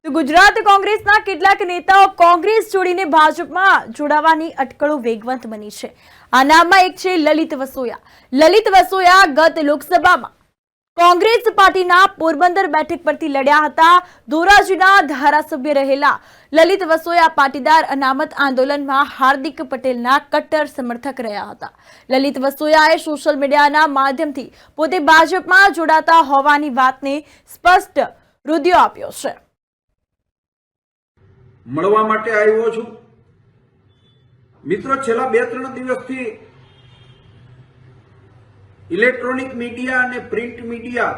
તો ગુજરાત કોંગ્રેસના કેટલાક નેતાઓ કોંગ્રેસ છોડીને ભાજપમાં જોડાવાની અટકળો વેગવંત બની છે। આ નામમાં એક છે લલિત વસોયા। લલિત વસોયા ગત લોકસભામાં કોંગ્રેસ પાર્ટીના પોરબંદર બેઠક પરથી લડ્યા હતા। ધોરાજીના ધારાસભ્ય રહેલા લલિત વસોયા પાટીદાર અનામત આંદોલનમાં હાર્દિક પટેલના કટ્ટર સમર્થક રહ્યા હતા। લલિત વસોયાએ સોશિયલ મીડિયાના માધ્યમથી પોતે ભાજપમાં જોડાતા હોવાની વાતને સ્પષ્ટ રૂધિયો આપ્યો છે। મળવા માટે આવ્યો છું મિત્રો। છેલ્લા 2-3 દિવસથી ઇલેક્ટ્રોનિક મીડિયા અને પ્રિન્ટ મીડિયા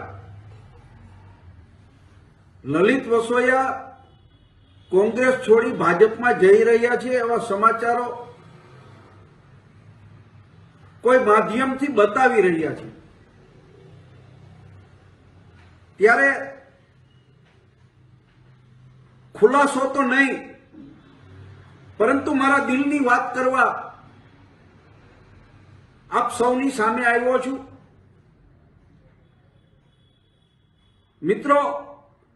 લલિત વસોયા કોંગ્રેસ છોડી ભાજપમાં જઈ રહ્યા છે એવા સમાચારો કોઈ માધ્યમથી બતાવી રહ્યા છે। ત્યારે ખુલાસો તો નહીં, પરંતુ મારા દિલની વાત કરવા આપ સૌની સામે આવ્યો છું। મિત્રો,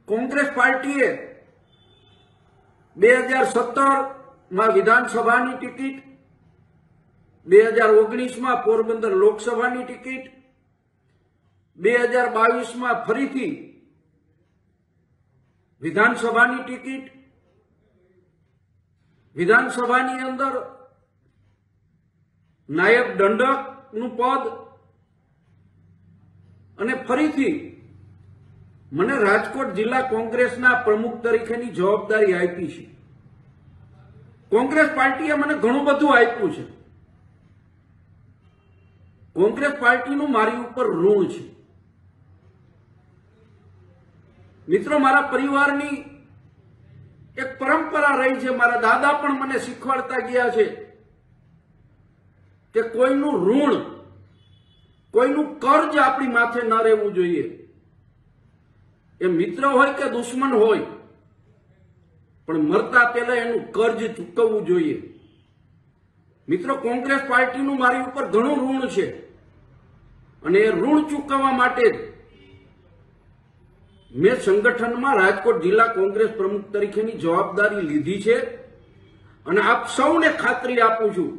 કોંગ્રેસ પાર્ટીએ 2017માં વિધાનસભાની ટિકિટ, 2019માં પોરબંદર લોકસભાની ટિકિટ, 2022માં ફરીથી વિધાનસભાની ટિકિટ, વિધાનસભાની અંદર નાયબ દંડકનું પદ અને ફરીથી મને રાજકોટ જિલ્લા કોંગ્રેસના પ્રમુખ તરીકેની જવાબદારી આપી છે। કોંગ્રેસ પાર્ટીએ મને ઘણું બધું આપ્યું છે। કોંગ્રેસ પાર્ટીનું મારી ઉપર ઋણ છે। મિત્રો, મારા પરિવારની એક પરંપરા રહી છે। મારા દાદા પણ મને શીખવાડતા ગયા છે કે કોઈનું ઋણ, કોઈનું કર્જ આપણી માથે ન રહેવું જોઈએ। એ મિત્ર હોય કે દુશ્મન હોય, પણ મરતા પહેલા એનું કર્જ ચૂકવવું જોઈએ। મિત્રો, કોંગ્રેસ પાર્ટીનું મારી ઉપર ઘણું ઋણ છે અને એ ઋણ ચૂકવવા માટે મેં સંગઠનમાં રાજકોટ જિલ્લા કોંગ્રેસ પ્રમુખ તરીકેની જવાબદારી લીધી છે અને આપ સૌને ખાતરી આપું છું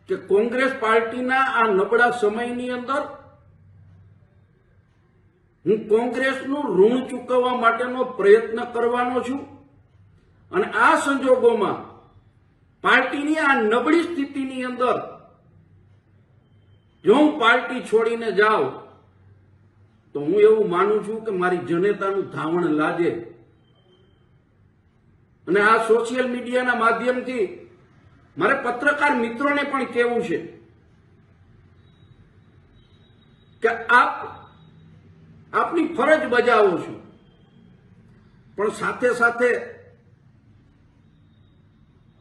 કે કોંગ્રેસ પાર્ટીના આ નબળા સમયની અંદર હું કોંગ્રેસનું ઋણ ચૂકવવા માટેનો પ્રયત્ન કરવાનો છું અને આ સંજોગોમાં પાર્ટીની આ નબળી સ્થિતિની અંદર જો હું પાર્ટી છોડીને જાઉં તો હું એવું માનું છું કે મારી જનતાનું ધાવણ લાગે। અને આ સોશિયલ મીડિયાના માધ્યમથી મારે પત્રકાર મિત્રોને પણ કહેવું છે કે આપની ફરજ બજાવો છો, પણ સાથે સાથે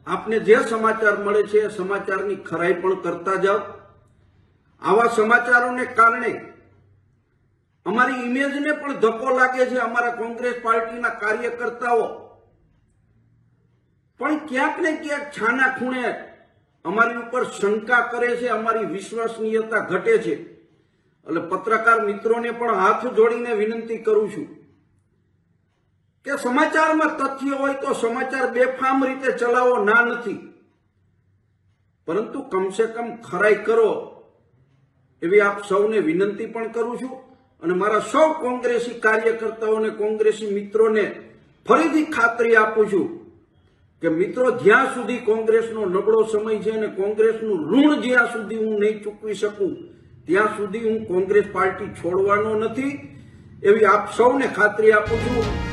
આપને જે સમાચાર મળે છે એ સમાચારની ખરાઈ પણ કરતા જાઓ। આવા સમાચારોને કારણે અમારી ઇમેજને પણ ધક્કો લાગે છે। અમારા કોંગ્રેસ પાર્ટીના કાર્યકર્તાઓ પણ ક્યાંક ને ક્યાંક છાના ખૂણે અમારી ઉપર શંકા કરે છે, અમારી વિશ્વસનીયતા ઘટે છે। એટલે પત્રકાર મિત્રોને પણ હાથ જોડીને વિનંતી કરું છું કે સમાચારમાં તથ્ય હોય તો સમાચાર બેફામ રીતે ચલાવો, ના નથી, પરંતુ કમસે કમ ખરાઈ કરો એવી આપ સૌને વિનંતી પણ કરું છું। અને મારા સૌ કોંગ્રેસી કાર્યકર્તાઓને, કોંગ્રેસી મિત્રોને ફરીથી ખાતરી આપું છું કે મિત્રો, જ્યાં સુધી કોંગ્રેસનો નબળો સમય છે અને કોંગ્રેસનું ઋણ જ્યાં સુધી હું નહીં ચૂકવી શકું ત્યાં સુધી હું કોંગ્રેસ પાર્ટી છોડવાનો નથી એવી આપ સૌને ખાતરી આપું છું।